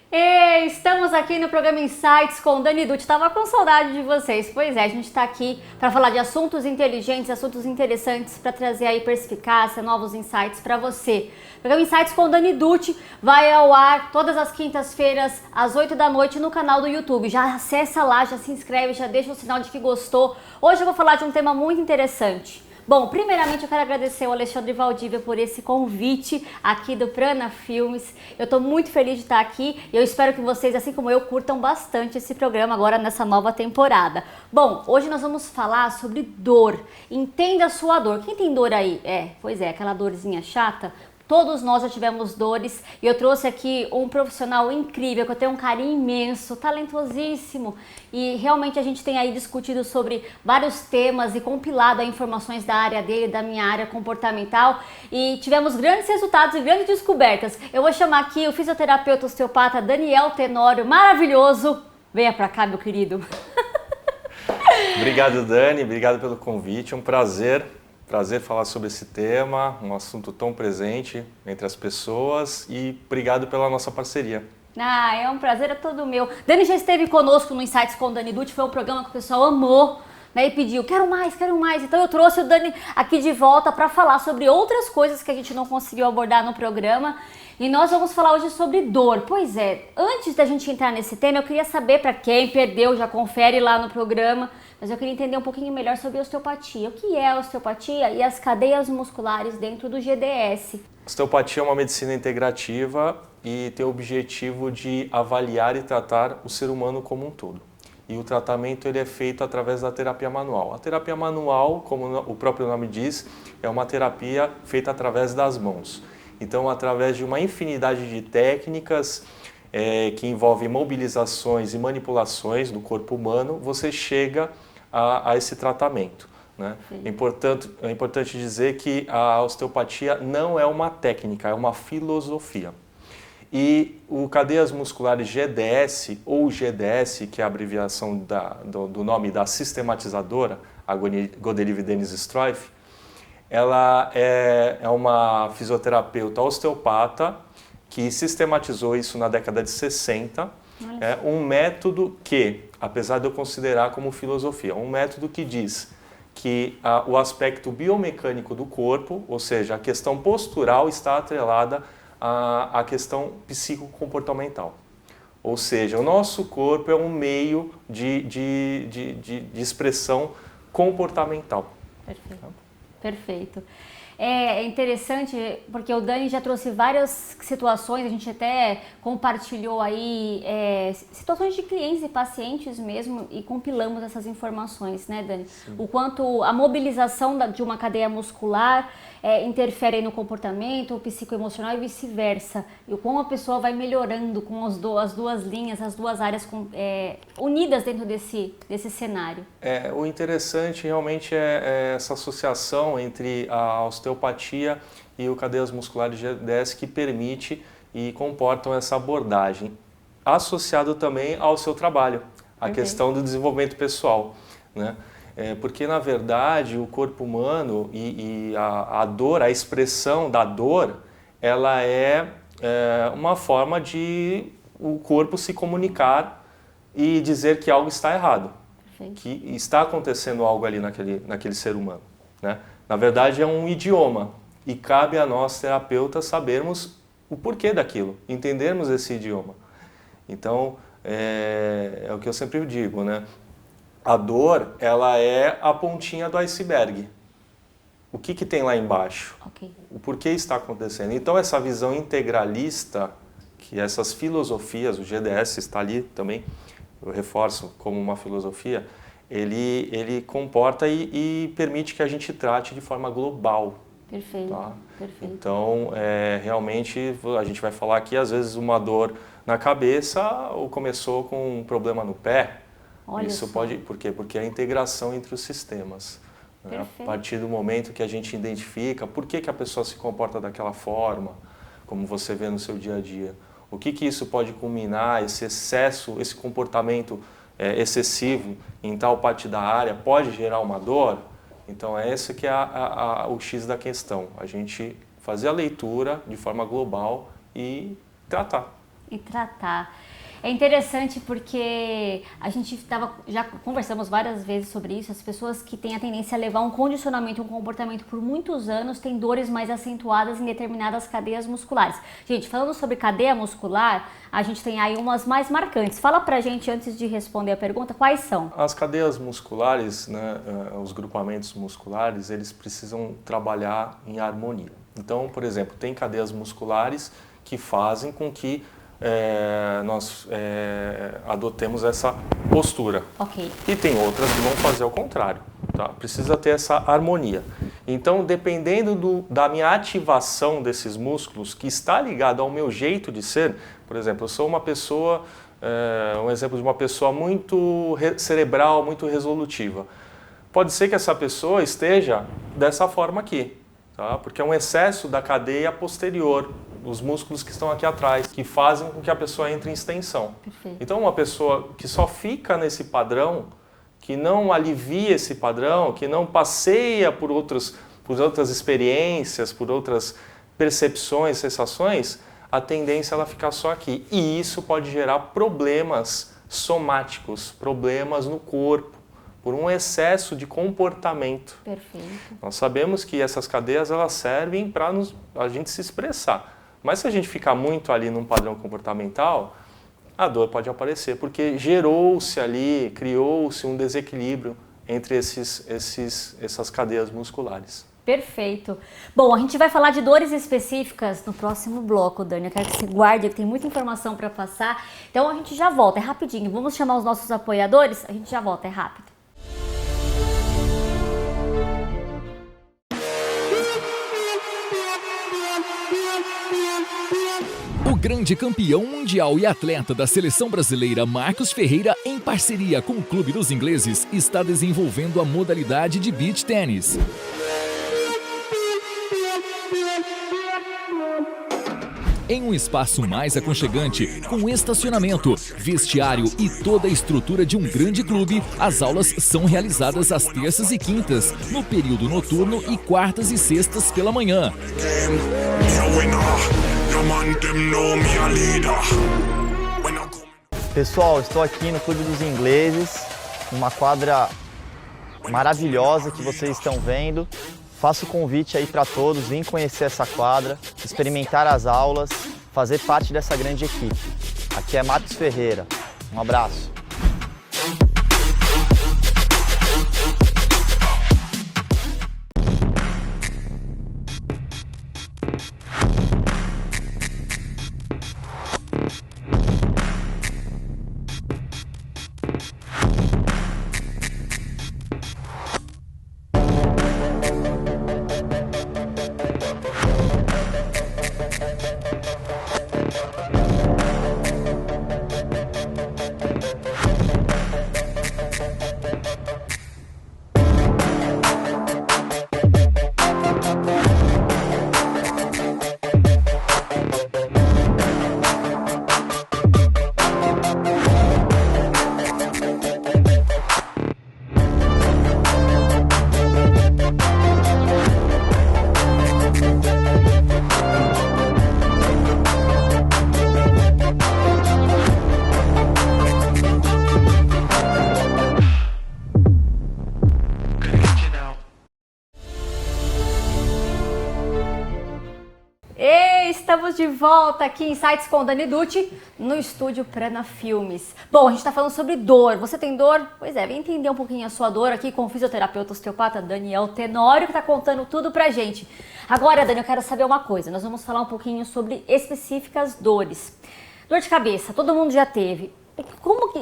Ei, estamos aqui no programa Insights com Dani Dutti. Estava com saudade de vocês. Pois é, a gente está aqui para falar de assuntos inteligentes, assuntos interessantes, para trazer aí perspicácia, novos insights para você. O programa Insights com Dani Dutti vai ao ar todas as quintas-feiras, às 8 da noite, no canal do YouTube. Já acessa lá, já se inscreve, já deixa o sinal de que gostou. Hoje eu vou falar de um tema muito interessante. Bom, primeiramente eu quero agradecer ao Alexandre Valdívia por esse convite aqui do Prana Filmes. Eu estou muito feliz de estar aqui e eu espero que vocês, assim como eu, curtam bastante esse programa agora nessa nova temporada. Bom, hoje nós vamos falar sobre dor. Entenda a sua dor. Quem tem dor aí? Pois é, aquela dorzinha chata. Todos nós já tivemos dores e eu trouxe aqui um profissional incrível, que eu tenho um carinho imenso, talentosíssimo, e realmente a gente tem aí discutido sobre vários temas e compilado aí informações da área dele, da minha área comportamental, e tivemos grandes resultados e grandes descobertas. Eu vou chamar aqui o fisioterapeuta osteopata Daniel Tenório, maravilhoso. Venha pra cá, meu querido. Obrigado, Dani, obrigado pelo convite, é um prazer falar sobre esse tema, um assunto tão presente entre as pessoas, e obrigado pela nossa parceria. É um prazer, é todo meu. Dani já esteve conosco no Insights com o Dani Dutti, foi um programa que o pessoal amou, né, e pediu, quero mais. Então eu trouxe o Dani aqui de volta para falar sobre outras coisas que a gente não conseguiu abordar no programa. E nós vamos falar hoje sobre dor. Pois é, antes da gente entrar nesse tema, eu queria saber, para quem perdeu, já confere lá no programa, mas eu queria entender um pouquinho melhor sobre osteopatia. O que é a osteopatia e as cadeias musculares dentro do GDS? Osteopatia é uma medicina integrativa e tem o objetivo de avaliar e tratar o ser humano como um todo. E o tratamento ele é feito através da terapia manual. A terapia manual, como o próprio nome diz, é uma terapia feita através das mãos. Então, através de uma infinidade de técnicas que envolvem mobilizações e manipulações do corpo humano, você chega a esse tratamento, né? É importante dizer que a osteopatia não é uma técnica, é uma filosofia. E o cadeias musculares GDS, ou GDS, que é a abreviação do nome da sistematizadora, a Godelieve Dennis Struif, ela é uma fisioterapeuta osteopata que sistematizou isso na década de 60. É um método que, apesar de eu considerar como filosofia, um método que diz que o aspecto biomecânico do corpo, ou seja, a questão postural, está atrelada à questão psicocomportamental. Ou seja, o nosso corpo é um meio de expressão comportamental. Perfeito. É interessante porque o Dani já trouxe várias situações, a gente até compartilhou aí situações de clientes e pacientes mesmo e compilamos essas informações, né, Dani? Sim. O quanto a mobilização de uma cadeia muscular interfere no comportamento, o psicoemocional e vice-versa. E o como a pessoa vai melhorando com as duas linhas, as duas áreas unidas dentro desse cenário. O interessante realmente é essa associação entre a osteopatia e o cadeias musculares GDS que permite e comportam essa abordagem, associado também ao seu trabalho, a questão do desenvolvimento pessoal, né? Porque, na verdade, o corpo humano e a dor, a expressão da dor, ela é uma forma de o corpo se comunicar e dizer que algo está errado, que está acontecendo algo ali naquele ser humano, né? Na verdade, é um idioma e cabe a nós, terapeutas, sabermos o porquê daquilo, entendermos esse idioma. Então, é o que eu sempre digo, né? A dor, ela é a pontinha do iceberg. O que tem lá embaixo? O porquê está acontecendo. Então, essa visão integralista, que essas filosofias, o GDS está ali também, eu reforço como uma filosofia, ele comporta e permite que a gente trate de forma global. Perfeito, tá? Perfeito. Então, realmente, a gente vai falar aqui, às vezes, uma dor na cabeça ou começou com um problema no pé. Isso pode, por quê? Porque é a integração entre os sistemas. Né? A partir do momento que a gente identifica por que a pessoa se comporta daquela forma, como você vê no seu dia a dia, o que isso pode culminar, esse excesso, esse comportamento excessivo em tal parte da área pode gerar uma dor. Então é esse que é o X da questão, a gente fazer a leitura de forma global e tratar. e tratar. É interessante porque a gente já conversamos várias vezes sobre isso, as pessoas que têm a tendência a levar um condicionamento, um comportamento por muitos anos, têm dores mais acentuadas em determinadas cadeias musculares. Gente, falando sobre cadeia muscular, a gente tem aí umas mais marcantes. Fala pra gente, antes de responder a pergunta, quais são? As cadeias musculares, né, os grupamentos musculares, eles precisam trabalhar em harmonia. Então, por exemplo, tem cadeias musculares que fazem com que nós adotemos essa postura. Ok. E tem outras que vão fazer ao contrário. Tá? Precisa ter essa harmonia. Então, dependendo da minha ativação desses músculos, que está ligado ao meu jeito de ser, por exemplo, eu sou uma pessoa, um exemplo de uma pessoa muito cerebral, muito resolutiva. Pode ser que essa pessoa esteja dessa forma aqui, tá? Porque é um excesso da cadeia posterior, os músculos que estão aqui atrás, que fazem com que a pessoa entre em extensão. Perfeito. Então, uma pessoa que só fica nesse padrão, que não alivia esse padrão, que não passeia por outras experiências, por outras percepções, sensações, a tendência é ela ficar só aqui. E isso pode gerar problemas somáticos, problemas no corpo, por um excesso de comportamento. Perfeito. Nós sabemos que essas cadeias elas servem para a gente se expressar. Mas se a gente ficar muito ali num padrão comportamental, a dor pode aparecer, porque gerou-se ali, criou-se um desequilíbrio entre essas cadeias musculares. Perfeito. Bom, a gente vai falar de dores específicas no próximo bloco, Dani. Eu quero que você guarde, que tem muita informação para passar. Então a gente já volta, é rapidinho. Vamos chamar os nossos apoiadores? A gente já volta, é rápido. O grande campeão mundial e atleta da seleção brasileira Marcos Ferreira, em parceria com o Clube dos Ingleses, está desenvolvendo a modalidade de beach tênis. Em um espaço mais aconchegante, com estacionamento, vestiário e toda a estrutura de um grande clube, as aulas são realizadas às terças e quintas, no período noturno e quartas e sextas pela manhã. Pessoal, estou aqui no Clube dos Ingleses, uma quadra maravilhosa que vocês estão vendo. Faço o convite aí para todos, vim conhecer essa quadra, experimentar as aulas, fazer parte dessa grande equipe. Aqui é Marcos Ferreira. Um abraço. Estamos de volta aqui em Insights com Dani Dutti, no estúdio Prana Filmes. Bom, a gente está falando sobre dor. Você tem dor? Pois é, vem entender um pouquinho a sua dor aqui com o fisioterapeuta osteopata Daniel Tenório, que está contando tudo pra gente. Agora, Dani, eu quero saber uma coisa. Nós vamos falar um pouquinho sobre específicas dores. Dor de cabeça, todo mundo já teve. Como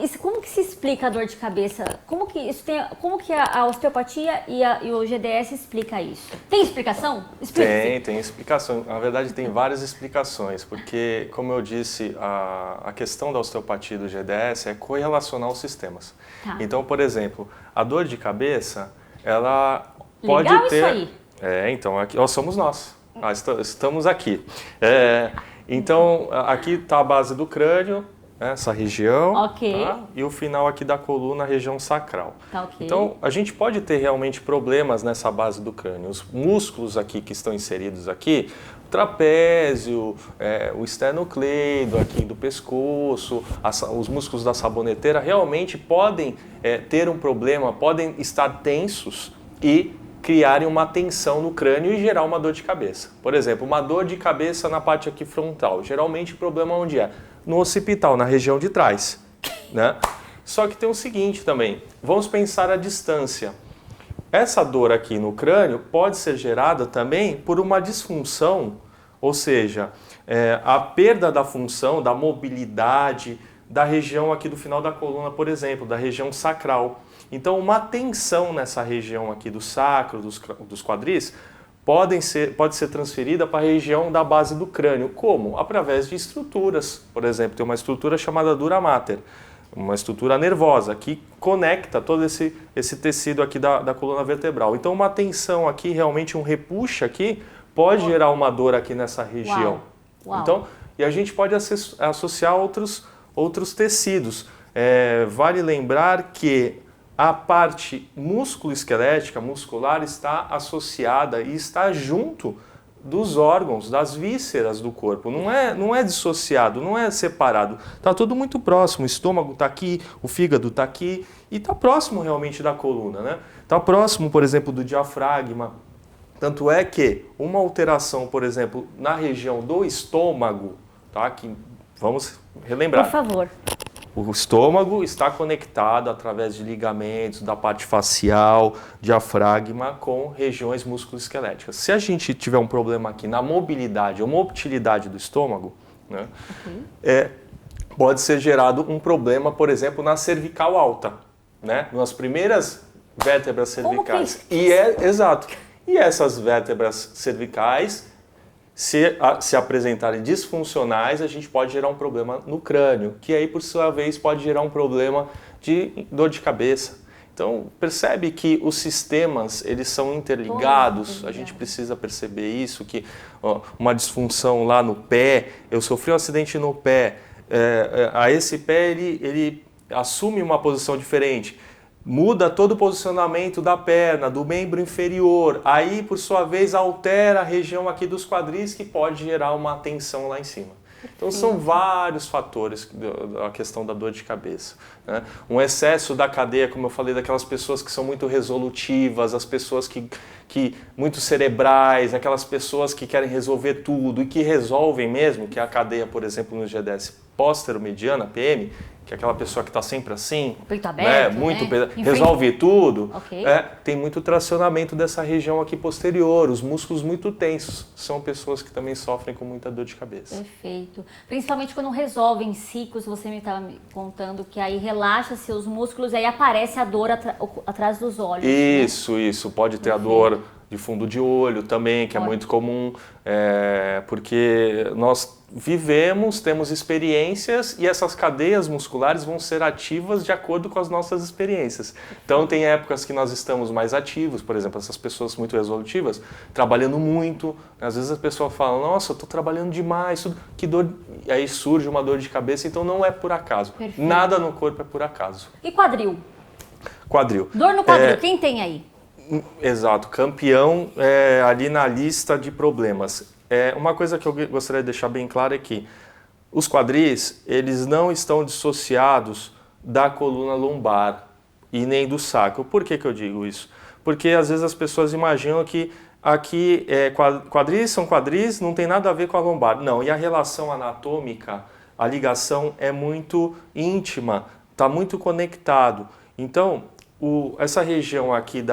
que se explica a dor de cabeça? Como que a osteopatia e o GDS explica isso? Tem explicação? Tem explicação. Na verdade, tem várias explicações, porque, como eu disse, a questão da osteopatia e do GDS é correlacionar os sistemas. Tá. Então, por exemplo, a dor de cabeça, ela pode Legal ter... isso aí. Então, aqui, somos nós. Estamos aqui. Então, aqui está a base do crânio. essa região, Ok. tá? E o final aqui da coluna, a região sacral. Tá ok. Então, a gente pode ter realmente problemas nessa base do crânio. Os músculos aqui que estão inseridos aqui, o trapézio, o esternocleido aqui do pescoço, os músculos da saboneteira realmente podem ter um problema, podem estar tensos e criarem uma tensão no crânio e gerar uma dor de cabeça. Por exemplo, uma dor de cabeça na parte aqui frontal. Geralmente o problema onde é? No occipital, na região de trás, né? Só que tem o seguinte também, vamos pensar a distância. Essa dor aqui no crânio pode ser gerada também por uma disfunção, ou seja, a perda da função, da mobilidade da região aqui do final da coluna, por exemplo, da região sacral. Então, uma tensão nessa região aqui do sacro, dos quadris, pode ser transferida para a região da base do crânio. Como? Através de estruturas. Por exemplo, tem uma estrutura chamada dura mater, uma estrutura nervosa que conecta todo esse tecido aqui da coluna vertebral. Então, uma tensão aqui, realmente um repuxo aqui, pode gerar uma dor aqui nessa região. Uau. Então, e a gente pode associar outros tecidos. Vale lembrar que a parte músculo-esquelética, muscular, está associada e está junto dos órgãos, das vísceras do corpo. Não é dissociado, não é separado. Está tudo muito próximo. O estômago está aqui, o fígado está aqui e está próximo realmente da coluna, né? Está próximo, por exemplo, do diafragma. Tanto é que uma alteração, por exemplo, na região do estômago, tá? Que vamos relembrar. Por favor. O estômago está conectado através de ligamentos da parte facial, diafragma, com regiões musculoesqueléticas. Se a gente tiver um problema aqui na mobilidade ou motilidade do estômago, né, pode ser gerado um problema, por exemplo, na cervical alta, né, nas primeiras vértebras cervicais. Exato. E essas vértebras cervicais, se apresentarem disfuncionais, a gente pode gerar um problema no crânio, que aí, por sua vez, pode gerar um problema de dor de cabeça. Então, percebe que os sistemas, eles são interligados, a gente precisa perceber isso, que uma disfunção lá no pé, eu sofri um acidente no pé, a esse pé ele assume uma posição diferente, muda todo o posicionamento da perna, do membro inferior, aí por sua vez altera a região aqui dos quadris que pode gerar uma tensão lá em cima. Então são vários fatores da questão da dor de cabeça, né? Um excesso da cadeia, como eu falei, daquelas pessoas que são muito resolutivas, as pessoas que muito cerebrais, aquelas pessoas que querem resolver tudo e que resolvem mesmo, que é a cadeia, por exemplo, no GDS póstero-mediana, PM, que é aquela pessoa que está sempre assim, peito aberto, resolve tudo, okay. Tem muito tracionamento dessa região aqui posterior, os músculos muito tensos, são pessoas que também sofrem com muita dor de cabeça. Perfeito. Principalmente quando resolvem ciclos, você me estava me contando que aí relaxa seus músculos e aí aparece a dor atrás dos olhos. Isso, pode ter a dor de fundo de olho também, que é muito comum, porque nós temos experiências e essas cadeias musculares vão ser ativas de acordo com as nossas experiências. Então tem épocas que nós estamos mais ativos, por exemplo, essas pessoas muito resolutivas, trabalhando muito, às vezes a pessoa fala, nossa, eu estou trabalhando demais, que dor, e aí surge uma dor de cabeça, então não é por acaso. Perfeito. Nada no corpo é por acaso. E quadril? Quadril. Dor no quadril, quem tem aí? Exato, campeão ali na lista de problemas. Uma coisa que eu gostaria de deixar bem claro é que os quadris, eles não estão dissociados da coluna lombar e nem do sacro. Por que eu digo isso? Porque às vezes as pessoas imaginam que aqui quadris são quadris, não tem nada a ver com a lombar. Não, e a relação anatômica, a ligação é muito íntima, está muito conectado. Então, essa região aqui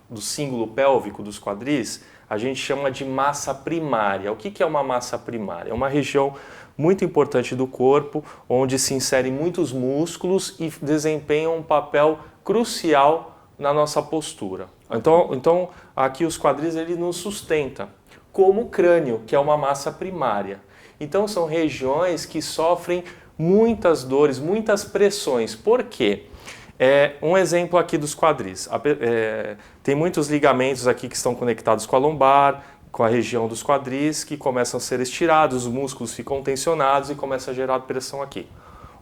do símbolo pélvico dos quadris, a gente chama de massa primária. O que é uma massa primária? É uma região muito importante do corpo, onde se inserem muitos músculos e desempenham um papel crucial na nossa postura. Então aqui os quadris ele nos sustenta, como o crânio, que é uma massa primária. Então são regiões que sofrem muitas dores, muitas pressões. Por quê? Um exemplo aqui dos quadris. Tem muitos ligamentos aqui que estão conectados com a lombar, com a região dos quadris, que começam a ser estirados, os músculos ficam tensionados e começa a gerar pressão aqui.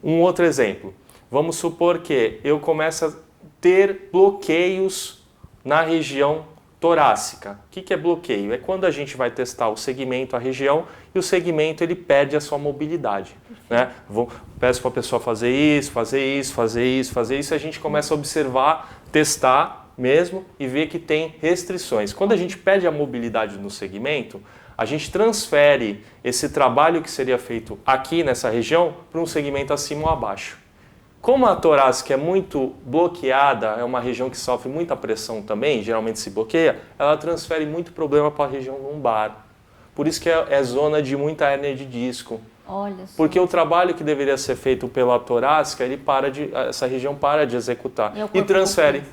Um outro exemplo, vamos supor que eu começo a ter bloqueios na região torácica. O que é bloqueio? É quando a gente vai testar o segmento, a região, e o segmento ele perde a sua mobilidade. Né? Peço para a pessoa fazer isso, fazer isso, fazer isso, fazer isso, e a gente começa a observar, testar mesmo e ver que tem restrições. Quando a gente perde a mobilidade no segmento, a gente transfere esse trabalho que seria feito aqui nessa região para um segmento acima ou abaixo. Como a torácica é muito bloqueada, é uma região que sofre muita pressão também, geralmente se bloqueia, ela transfere muito problema para a região lombar. Por isso que é zona de muita hérnia de disco. Olha só. Porque o trabalho que deveria ser feito pela torácica, essa região para de executar e transfere,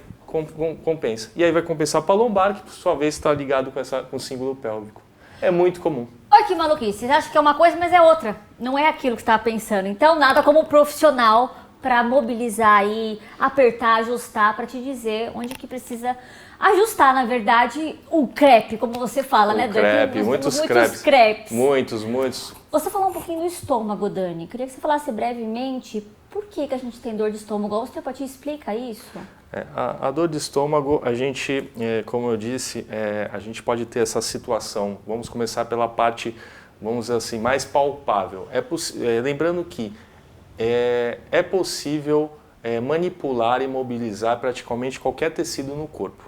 compensa. E aí vai compensar para a lombar, que por sua vez está ligado com o símbolo pélvico. É muito comum. Olha que maluquice, você acha que é uma coisa, mas é outra. Não é aquilo que você estava pensando. Então, nada como um profissional para mobilizar e apertar, ajustar, para te dizer onde que precisa ajustar, na verdade, o crepe, como você fala, né, Dani? Crepe, muitos crepes. Muitos. Você falou um pouquinho do estômago, Dani. Queria que você falasse brevemente por que a gente tem dor de estômago. A osteopatia explica isso? A dor de estômago, a gente, como eu disse, a gente pode ter essa situação. Vamos começar pela parte, vamos dizer assim, mais palpável. Lembrando que é possível manipular e mobilizar praticamente qualquer tecido no corpo.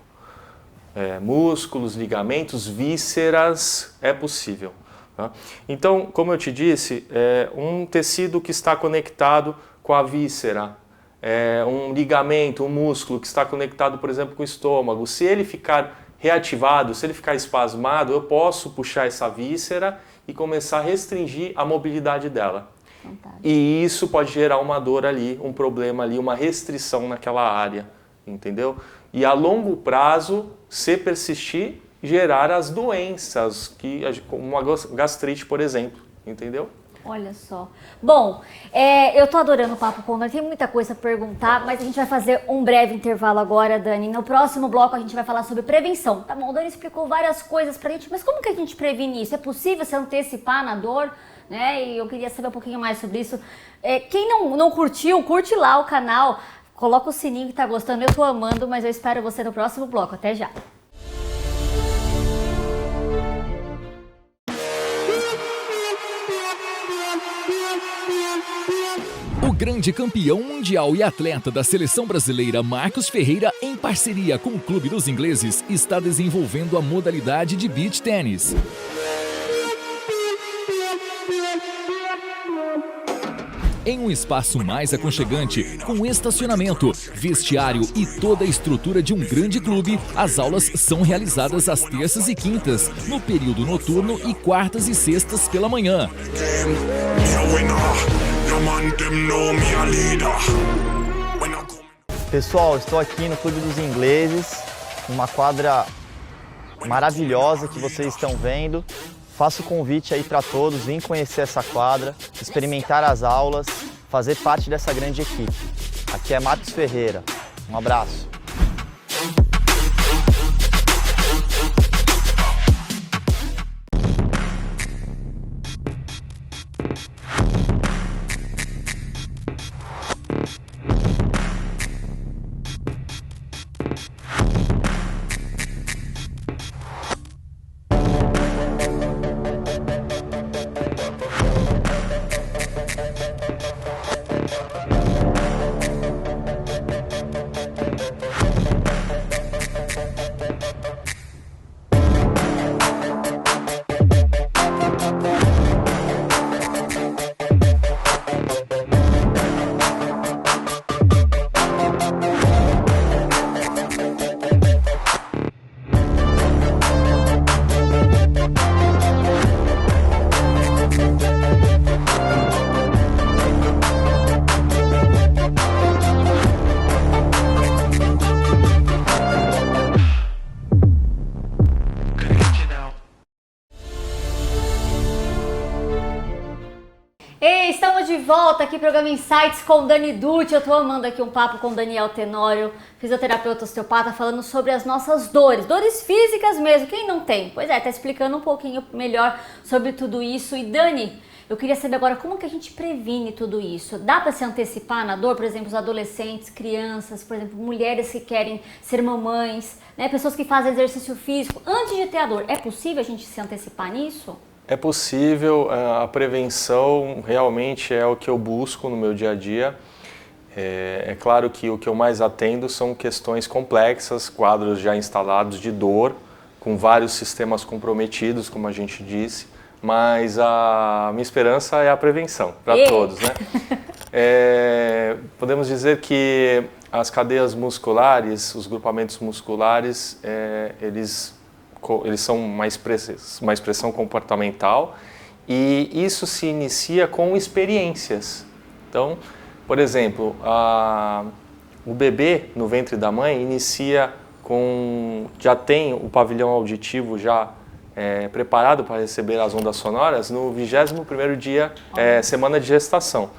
Músculos, ligamentos, vísceras, é possível. Tá? Então, como eu te disse, um tecido que está conectado com a víscera, um ligamento, um músculo que está conectado, por exemplo, com o estômago, se ele ficar reativado, se ele ficar espasmado, eu posso puxar essa víscera e começar a restringir a mobilidade dela. Fantástico. E isso pode gerar uma dor ali, um problema ali, uma restrição naquela área, entendeu? E a longo prazo, se persistir, gerar as doenças, como uma gastrite, por exemplo, entendeu? Olha só. Bom, eu tô adorando o papo com o Dani, tem muita coisa a perguntar, mas a gente vai fazer um breve intervalo agora, Dani. No próximo bloco a gente vai falar sobre prevenção. Tá bom, o Dani explicou várias coisas pra gente, mas como que a gente previne isso? É possível se antecipar na dor? Né? E eu queria saber um pouquinho mais sobre isso. Quem não curtiu, curte lá o canal, coloca o sininho que tá gostando, eu tô amando, mas eu espero você no próximo bloco. Até já! O grande campeão mundial e atleta da seleção brasileira Marcos Ferreira, em parceria com o Clube dos Ingleses, está desenvolvendo a modalidade de beach tênis. Em um espaço mais aconchegante, com estacionamento, vestiário e toda a estrutura de um grande clube, as aulas são realizadas às terças e quintas, no período noturno e quartas e sextas pela manhã. Pessoal, estou aqui no Clube dos Ingleses, numa quadra maravilhosa que vocês estão vendo. Faço o convite aí para todos, vim conhecer essa quadra, experimentar as aulas, fazer parte dessa grande equipe. Aqui é Marcos Ferreira. Um abraço. Estamos de volta aqui, programa Insights com Dani Dutti. Eu tô amando aqui um papo com Daniel Tenório, fisioterapeuta osteopata, falando sobre as nossas dores físicas mesmo. Quem não tem? Pois tá explicando um pouquinho melhor sobre tudo isso. E Dani, Eu queria saber agora como que a gente previne tudo isso. Dá para se antecipar na dor? Por exemplo, os adolescentes, crianças, por exemplo, mulheres que querem ser mamães, né? Pessoas que fazem exercício físico antes de ter a dor. É possível a gente se antecipar nisso? É possível, a prevenção realmente é o que eu busco no meu dia a dia. É claro que o que eu mais atendo são questões complexas, quadros já instalados de dor, com vários sistemas comprometidos, como a gente disse, mas a minha esperança é a prevenção para todos, né? Podemos dizer que as cadeias musculares, os grupamentos musculares, eles são uma expressão comportamental e isso se inicia com experiências. Então, por exemplo, o bebê no ventre da mãe já tem o pavilhão auditivo já preparado para receber as ondas sonoras no 21º dia, semana de gestação.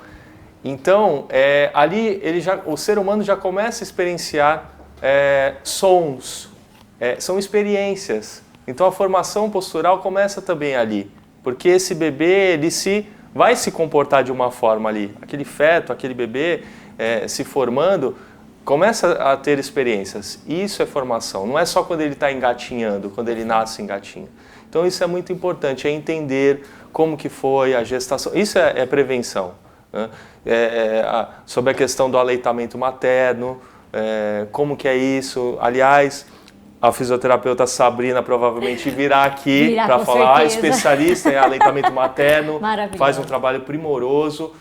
Então, ali o ser humano já começa a experienciar sons, são experiências. Então a formação postural começa também ali, porque esse bebê ele vai se comportar de uma forma ali. Aquele feto, aquele bebê se formando, começa a ter experiências. Isso é formação, não é só quando ele está engatinhando, quando ele nasce engatinha. Então isso é muito importante, é entender como que foi a gestação. Isso é prevenção, né? Sobre a questão do aleitamento materno, como que é isso. Aliás, a fisioterapeuta Sabrina provavelmente virá aqui para falar, especialista em aleitamento materno, faz um trabalho primoroso.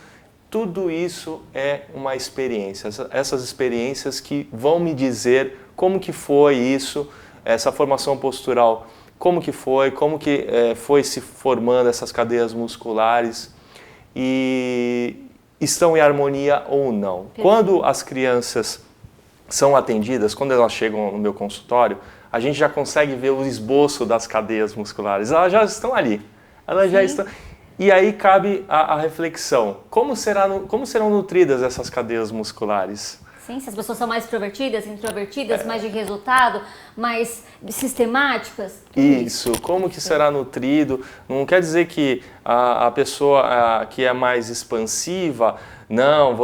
Tudo isso é uma experiência, essas experiências que vão me dizer como que foi isso, essa formação postural, como que foi se formando essas cadeias musculares e estão em harmonia ou não. Quando as crianças são atendidas, quando elas chegam no meu consultório, a gente já consegue ver o esboço das cadeias musculares. Elas já estão ali. Elas já estão. E aí cabe a reflexão. Como serão nutridas essas cadeias musculares? Sim, se as pessoas são mais extrovertidas, introvertidas, mais de resultado, mais sistemáticas. Isso, como que será nutrido? Não quer dizer que a pessoa que é mais expansiva, não,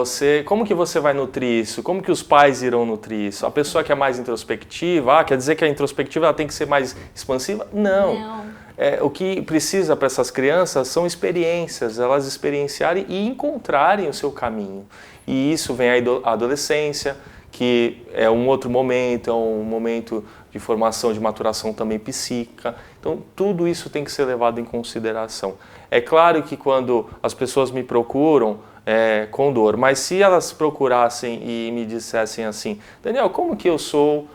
como que você vai nutrir isso? Como que os pais irão nutrir isso? A pessoa que é mais introspectiva, quer dizer que a introspectiva ela tem que ser mais expansiva? Não. O que precisa para essas crianças são experiências, elas experienciarem e encontrarem o seu caminho. E isso vem a adolescência, que é um outro momento, é um momento de formação, de maturação também psíquica. Então, tudo isso tem que ser levado em consideração. É claro que quando as pessoas me procuram com dor, mas se elas procurassem e me dissessem assim, Daniel, como que eu sou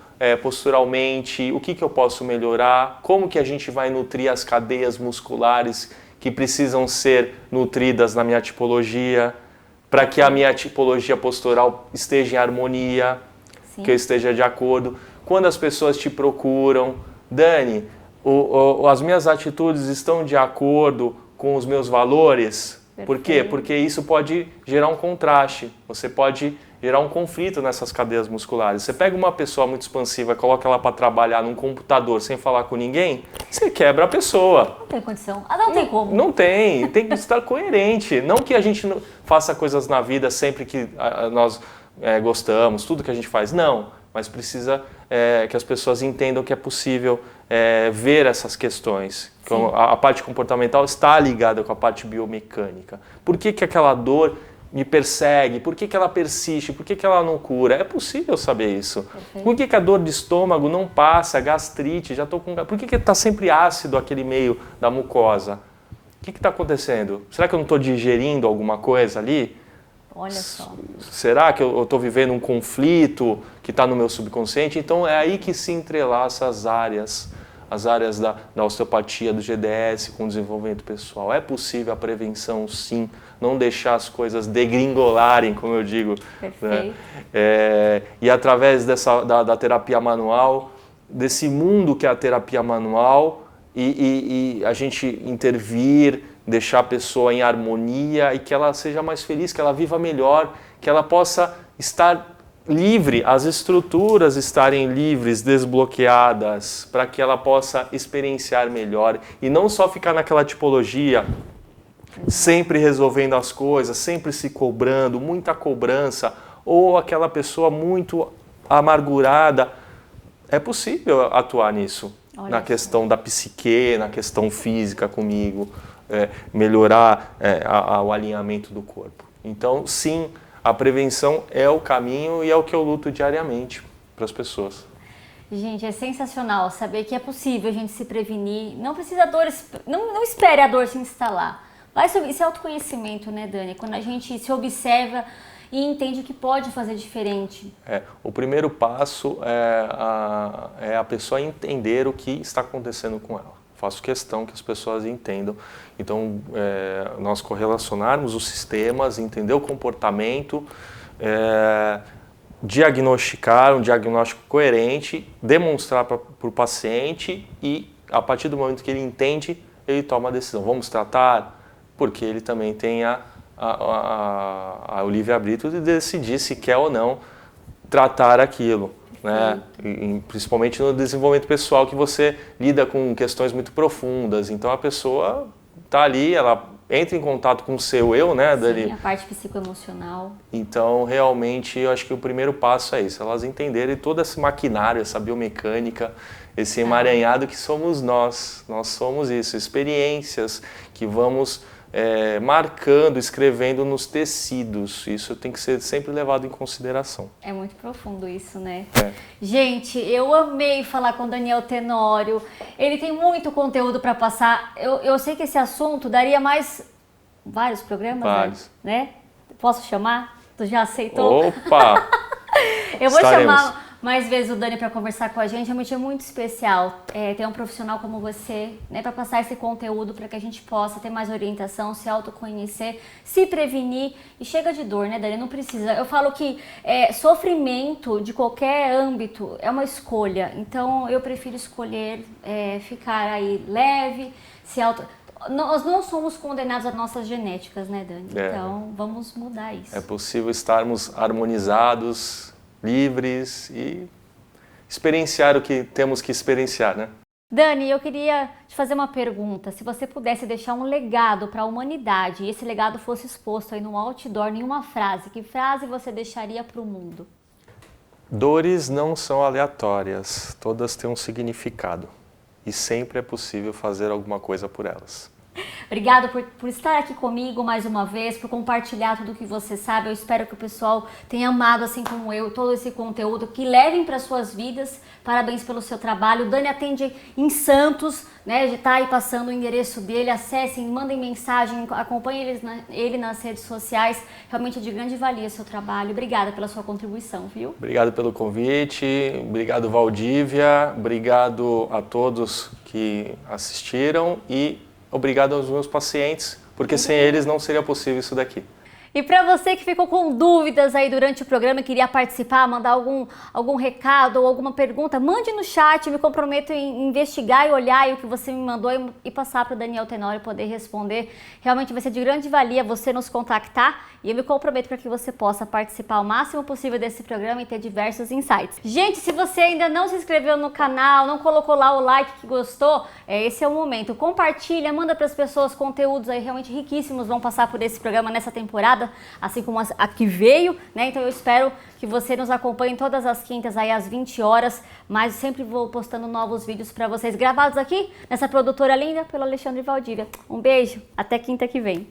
posturalmente, o que eu posso melhorar, como que a gente vai nutrir as cadeias musculares que precisam ser nutridas na minha tipologia, para que a minha tipologia postural esteja em harmonia, sim, que eu esteja de acordo. Quando as pessoas te procuram, Dani, as minhas atitudes estão de acordo com os meus valores? Perfeito. Por quê? Porque isso pode gerar um contraste, você pode gerar um conflito nessas cadeias musculares. Você pega uma pessoa muito expansiva e coloca ela para trabalhar num computador sem falar com ninguém, você quebra a pessoa. Não tem condição. Não tem como. Não tem que estar coerente. Não que a gente faça coisas na vida sempre que nós gostamos, tudo que a gente faz, não. Mas precisa que as pessoas entendam que é possível ver essas questões. A parte comportamental está ligada com a parte biomecânica. Por que aquela dor me persegue? Por que ela persiste? Por que ela não cura? É possível saber isso. Perfeito. Por que a dor de estômago não passa? Gastrite, já estou com... Por que está sempre ácido aquele meio da mucosa? O que está acontecendo? Será que eu não estou digerindo alguma coisa ali? Olha só. Será que eu estou vivendo um conflito que está no meu subconsciente? Então é aí que se entrelaçam as áreas da osteopatia, do GDS com o desenvolvimento pessoal. É possível a prevenção, sim, não deixar as coisas degringolarem, como eu digo. Perfeito. Né? E através da terapia manual, desse mundo que é a terapia manual, e a gente intervir, deixar a pessoa em harmonia e que ela seja mais feliz, que ela viva melhor, que ela possa estar livre, as estruturas estarem livres, desbloqueadas, para que ela possa experienciar melhor e não só ficar naquela tipologia sempre resolvendo as coisas, sempre se cobrando, muita cobrança, ou aquela pessoa muito amargurada. É possível atuar nisso, na questão da psique, na questão física comigo, melhorar o alinhamento do corpo. Então, sim, a prevenção é o caminho e é o que eu luto diariamente para as pessoas. Gente, é sensacional saber que é possível a gente se prevenir. Não precisa não espere a dor se instalar. Vai sobre esse autoconhecimento, né, Dani? Quando a gente se observa e entende que pode fazer diferente. O primeiro passo é a pessoa entender o que está acontecendo com ela. Faço questão que as pessoas entendam. Então, nós correlacionarmos os sistemas, entender o comportamento, diagnosticar um diagnóstico coerente, demonstrar para o paciente e, a partir do momento que ele entende, ele toma a decisão. Vamos tratar? Porque ele também tem o livre-arbítrio de decidir se quer ou não tratar aquilo. Né? Principalmente no desenvolvimento pessoal, que você lida com questões muito profundas. Então a pessoa está ali, ela entra em contato com o seu eu, né, Dani? Sim, a parte psicoemocional. Então, realmente, eu acho que o primeiro passo é isso, elas entenderem todo esse maquinário, essa biomecânica, esse emaranhado que somos nós. Nós somos isso, experiências que vamos marcando, escrevendo nos tecidos. Isso tem que ser sempre levado em consideração. É muito profundo isso, né? Gente, eu amei falar com o Daniel Tenório. Ele tem muito conteúdo para passar. Eu sei que esse assunto daria mais vários programas, vários. Né? Posso chamar? Tu já aceitou? Opa! Eu vou chamar mais vezes o Dani para conversar com a gente. Realmente é muito especial ter um profissional como você, né, para passar esse conteúdo para que a gente possa ter mais orientação, se autoconhecer, se prevenir. E chega de dor, né, Dani? Não precisa. Eu falo que sofrimento de qualquer âmbito é uma escolha. Então eu prefiro escolher ficar aí leve, Nós não somos condenados às nossas genéticas, né, Dani? Então vamos mudar isso. É possível estarmos harmonizados, livres e experienciar o que temos que experienciar, né? Dani, eu queria te fazer uma pergunta. Se você pudesse deixar um legado para a humanidade e esse legado fosse exposto aí no outdoor em uma frase, que frase você deixaria para o mundo? Dores não são aleatórias, todas têm um significado e sempre é possível fazer alguma coisa por elas. Obrigada por estar aqui comigo mais uma vez, por compartilhar tudo o que você sabe. Eu espero que o pessoal tenha amado, assim como eu, todo esse conteúdo, que levem para suas vidas. Parabéns pelo seu trabalho. O Dani atende em Santos, né? Tá aí passando o endereço dele. Acessem, mandem mensagem, acompanhem ele nas redes sociais. Realmente é de grande valia o seu trabalho. Obrigada pela sua contribuição, viu? Obrigado pelo convite, obrigado Valdívia, obrigado a todos que assistiram e obrigado aos meus pacientes, porque sem eles não seria possível isso daqui. E para você que ficou com dúvidas aí durante o programa e queria participar, mandar algum recado ou alguma pergunta, mande no chat, me comprometo em investigar e olhar o que você me mandou e passar para o Daniel Tenório poder responder. Realmente vai ser de grande valia você nos contactar e eu me comprometo para que você possa participar o máximo possível desse programa e ter diversos insights. Gente, se você ainda não se inscreveu no canal, não colocou lá o like que gostou, esse é o momento. Compartilha, manda para as pessoas conteúdos aí realmente riquíssimos vão passar por esse programa nessa temporada, assim como a que veio, né? Então eu espero que você nos acompanhe todas as quintas aí às 20 horas, mas sempre vou postando novos vídeos para vocês gravados aqui nessa produtora linda pelo Alexandre Valdívia. Um beijo, até quinta que vem.